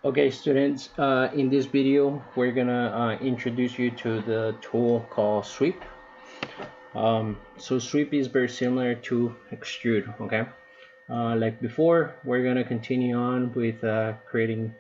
Okay, students, in this video, we're gonna introduce you to the tool called Sweep. So Sweep is very similar to Extrude, okay? Like before, we're gonna continue on with creating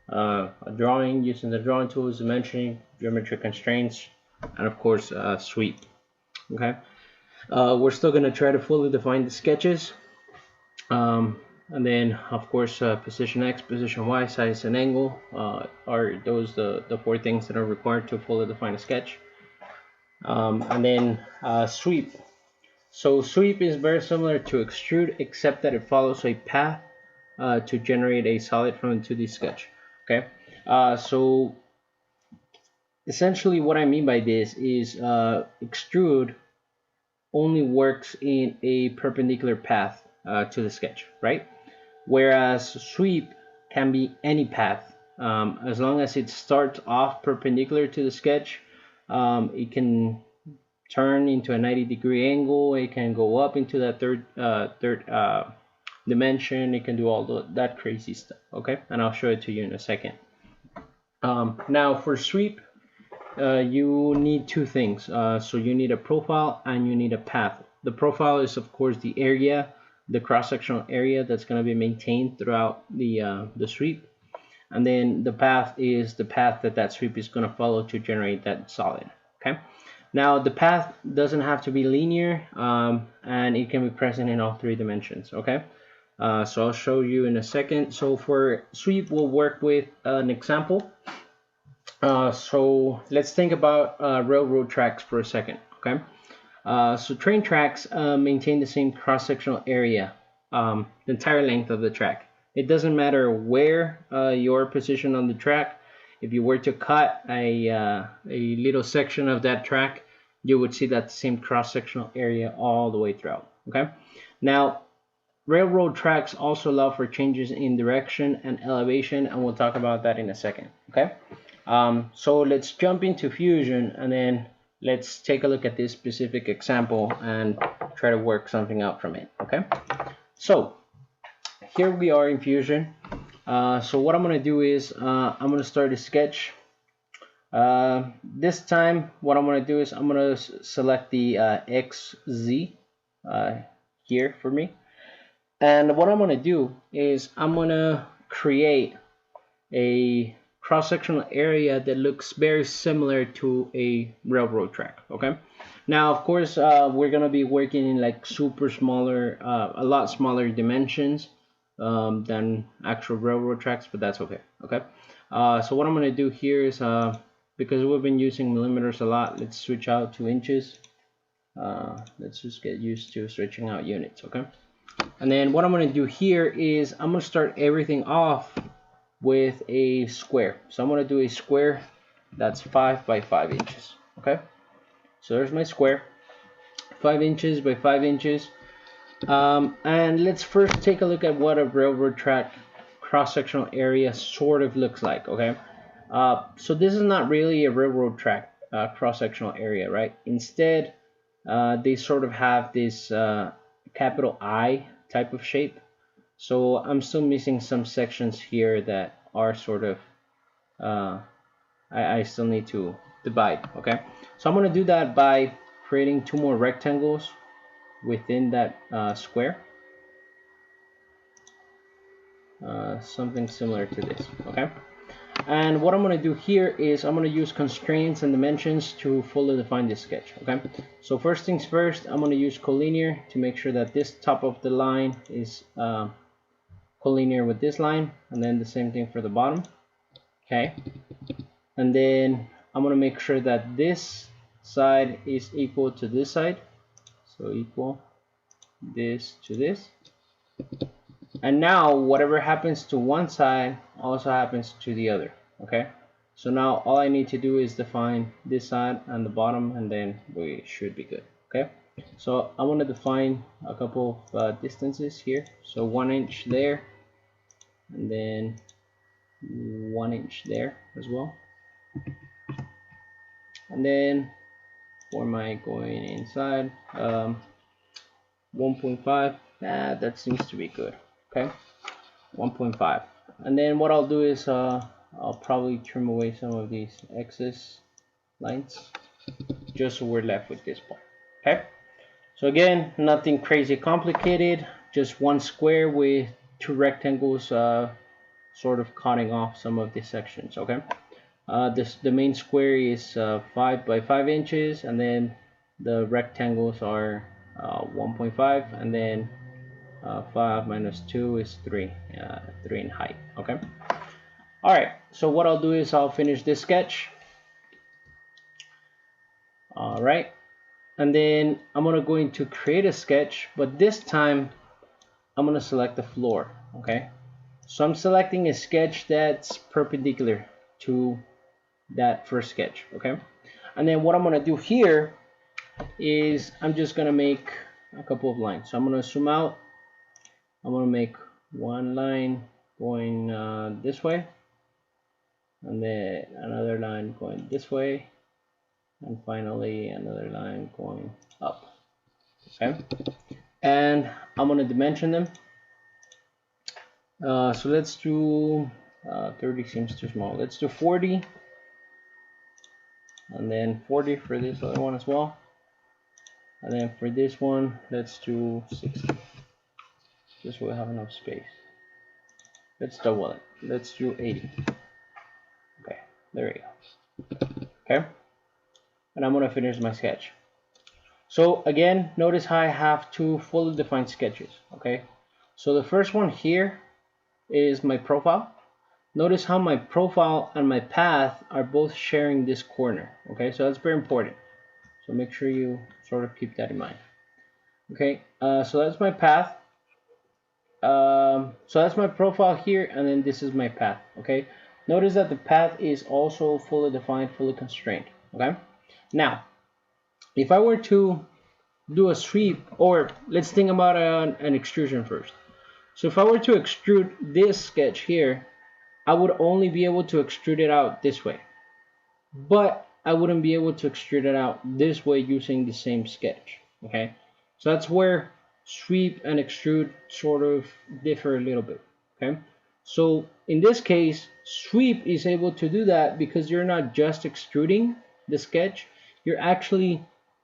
a drawing using the drawing tools, dimensioning, geometric constraints, and of course, Sweep, okay? We're still gonna try to fully define the sketches. And then of course position X, position Y, size and angle are those the four things that are required to fully define a sketch. And then sweep. So sweep is very similar to extrude except that it follows a path to generate a solid from a 2D sketch. Okay, so essentially what I mean by this is extrude only works in a perpendicular path to the sketch, right? Whereas sweep can be any path. As long as it starts off perpendicular to the sketch, it can turn into a 90-degree angle. It can go up into that third dimension. It can do all that crazy stuff. Okay, and I'll show it to you in a second. Now for sweep, you need two things. So you need a profile and you need a path. The profile is of course the area, the cross-sectional area that's going to be maintained throughout the sweep, and then the path is the path that sweep is going to follow to generate that solid. Okay, now the path doesn't have to be linear, and it can be present in all three dimensions. Okay, so I'll show you in a second. So for sweep, we'll work with an example. So let's think about railroad tracks for a second. Okay, so train tracks maintain the same cross-sectional area, the entire length of the track. It doesn't matter where you're positioned on the track. If you were to cut a little section of that track, you would see that same cross-sectional area all the way throughout. Okay, now railroad tracks also allow for changes in direction and elevation, and we'll talk about that in a second. Okay, so let's jump into Fusion and then let's take a look at this specific example and try to work something out from it. Okay, so here we are in Fusion. So what I'm going to do is I'm going to start a sketch. This time what I'm going to do is I'm going to select the XZ here for me. And what I'm going to do is I'm going to create a cross-sectional area that looks very similar to a railroad track. Okay, now of course we're gonna be working in like super smaller, a lot smaller dimensions than actual railroad tracks, but that's okay. Okay, so what I'm gonna do here is because we've been using millimeters a lot, let's switch out to inches. Let's just get used to switching out units. Okay, and then what I'm gonna do here is I'm gonna start everything off with a square. So I'm going to do a square that's 5 by 5 inches. Okay, so there's my square, 5 inches by 5 inches. And let's first take a look at what a railroad track cross-sectional area sort of looks like. Okay, so this is not really a railroad track cross-sectional area, right? Instead, they sort of have this capital I type of shape. So I'm still missing some sections here that are sort of, I still need to divide. Okay, so I'm going to do that by creating two more rectangles within that square. Something similar to this. Okay, and what I'm going to do here is I'm going to use constraints and dimensions to fully define this sketch. Okay, so first things first, I'm going to use collinear to make sure that this top of the line is collinear with this line, and then the same thing for the bottom. Okay, and then I'm going to make sure that this side is equal to this side, so equal this to this. And now whatever happens to one side also happens to the other. Okay, so now all I need to do is define this side and the bottom, and then we should be good. Okay, so I want to define a couple of distances here. So 1 inch there, and then 1 inch there as well. And then for my going inside, 1.5, that seems to be good. Okay, 1.5. And then what I'll do is I'll probably trim away some of these excess lines just so we're left with this part. Okay, so again, nothing crazy complicated, just one square with two rectangles sort of cutting off some of these sections. Okay, the main square is 5 by 5 inches, and then the rectangles are 1.5, and then 5 minus 2 is 3, 3 in height. Okay. All right. So what I'll do is I'll finish this sketch. All right. And then I'm gonna go into create a sketch, but this time I'm gonna select the floor. Okay. So I'm selecting a sketch that's perpendicular to that first sketch. Okay. And then what I'm gonna do here is I'm just gonna make a couple of lines. So I'm gonna zoom out. I'm gonna make one line going this way, and then another line going this way, and finally another line going up. Okay, and I'm gonna dimension them. So let's do 30 seems too small. Let's do 40, and then 40 for this other one as well. And then for this one, let's do 60. Just so we have enough space. Let's double it. Let's do 80. Okay, there we go. Okay, and I'm gonna finish my sketch. So again, notice how I have two fully defined sketches. Okay, so the first one here is my profile. Notice how my profile and my path are both sharing this corner. Okay, so that's very important. So make sure you sort of keep that in mind. Okay, so that's my path. So that's my profile here, and then this is my path. Okay, notice that the path is also fully defined, fully constrained. Okay, now if I were to do a sweep, or let's think about an extrusion first. So if I were to extrude this sketch here, I would only be able to extrude it out this way, but I wouldn't be able to extrude it out this way using the same sketch. Okay, so that's where sweep and extrude sort of differ a little bit. Okay, so in this case, sweep is able to do that because you're not just extruding the sketch, you're actually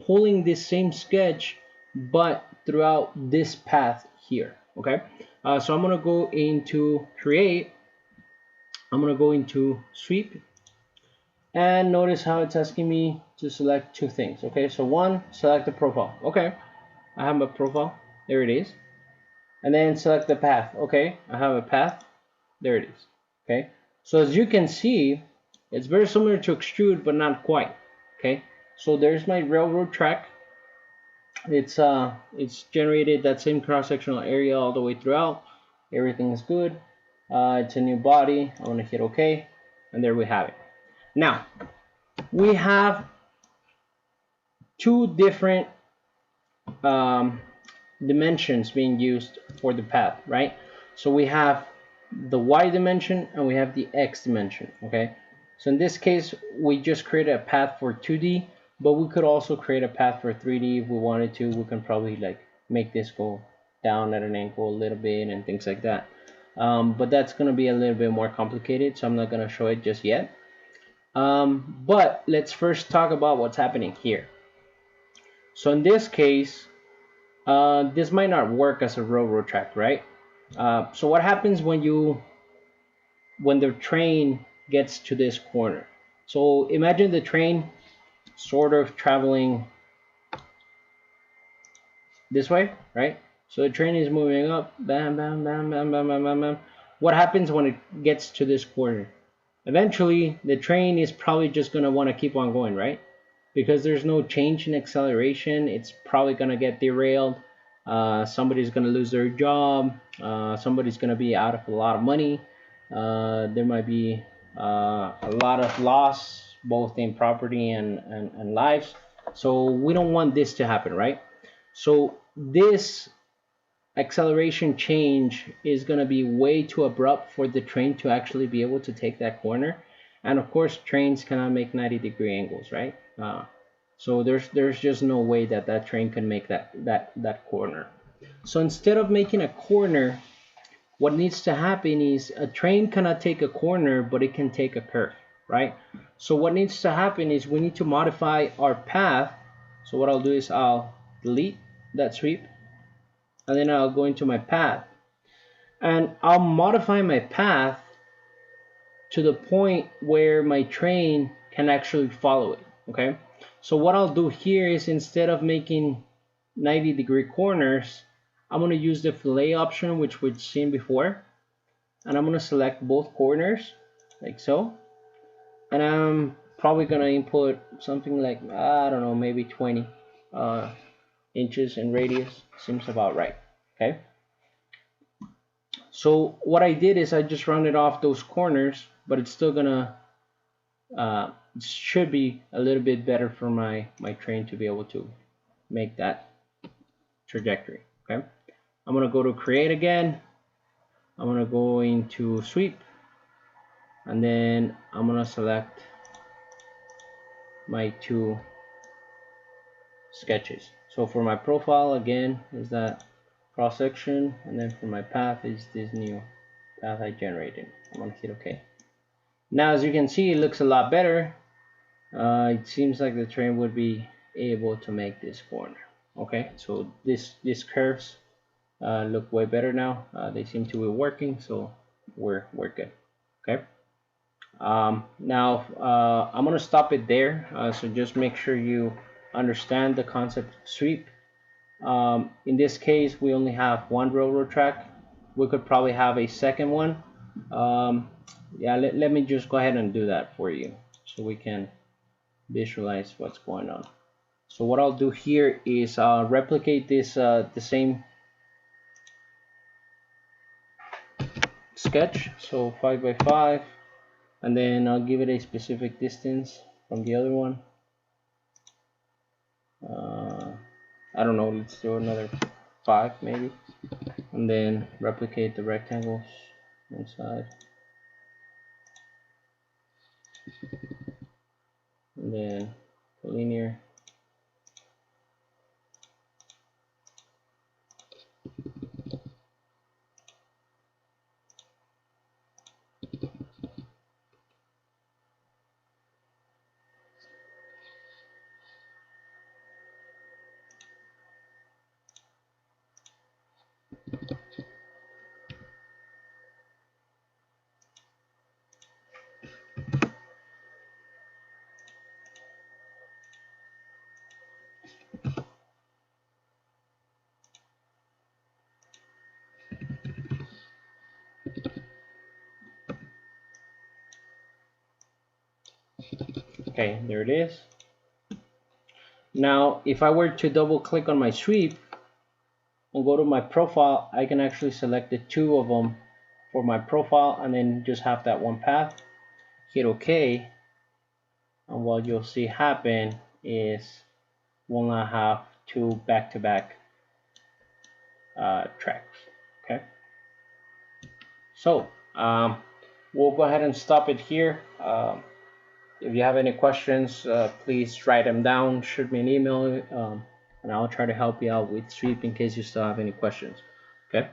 pulling this same sketch but throughout this path here. Okay, so I'm gonna go into create, I'm gonna go into sweep, and notice how it's asking me to select two things. Okay, so one, select the profile. Okay, I have a profile, there it is. And then select the path. Okay, I have a path, there it is. Okay, so as you can see, it's very similar to extrude but not quite. Okay, so there's my railroad track. It's generated that same cross-sectional area all the way throughout. Everything is good. It's a new body. I want to hit OK, and there we have it. Now we have two different dimensions being used for the path, right? So we have the y dimension and we have the x dimension. Okay, so in this case we just created a path for 2D, but we could also create a path for 3D if we wanted to. We can probably like make this go down at an angle a little bit and things like that, but that's going to be a little bit more complicated, so I'm not going to show it just yet. But let's first talk about what's happening here. So in this case, this might not work as a railroad track, right? So what happens when the train gets to this corner? So imagine the train sort of traveling this way, right? So the train is moving up, bam, bam, bam, bam, bam, bam, bam, bam. What happens when it gets to this corner? Eventually, the train is probably just going to want to keep on going, right? Because there's no change in acceleration. It's probably going to get derailed. Somebody's going to lose their job. Somebody's going to be out of a lot of money. There might be a lot of loss, both in property and lives. So we don't want this to happen, right? So this acceleration change is going to be way too abrupt for the train to actually be able to take that corner. And of course, trains cannot make 90-degree angles, right? So there's just no way that train can make that corner. So instead of making a corner, what needs to happen is a train cannot take a corner, but it can take a curve, right? So what needs to happen is we need to modify our path. So what I'll do is I'll delete that sweep, and then I'll go into my path, and I'll modify my path to the point where my train can actually follow it, okay? So what I'll do here is, instead of making 90-degree corners, I'm going to use the fillet option, which we've seen before, and I'm going to select both corners like so, and I'm probably going to input something like, I don't know, maybe 20 inches in radius. Seems about right. Okay, so what I did is I just rounded off those corners, but it's still gonna should be a little bit better for my train to be able to make that trajectory. Okay, I'm gonna go to create again. I'm gonna go into sweep, and then I'm gonna select my two sketches. So for my profile, again, is that cross section, and then for my path is this new path I generated. I'm gonna hit OK. Now, as you can see, it looks a lot better. It seems like the train would be able to make this corner. Okay, so these curves look way better now. They seem to be working, so we're good. Okay. Now I'm gonna stop it there. So just make sure you understand the concept of sweep. In this case, we only have one railroad track. We could probably have a second one. Yeah, let me just go ahead and do that for you so we can visualize what's going on. So what I'll do here is replicate this the same sketch, so 5 by 5, and then I'll give it a specific distance from the other one. I don't know, let's do another 5 maybe, and then replicate the rectangles inside, and then linear. Okay, there it is. Now, if I were to double click on my sweep and go to my profile, I can actually select the two of them for my profile and then just have that one path. Hit OK, and what you'll see happen is we'll now have two back-to-back tracks. Okay, so we'll go ahead and stop it here. If you have any questions, please write them down, shoot me an email, and I'll try to help you out with sweep in case you still have any questions. Okay.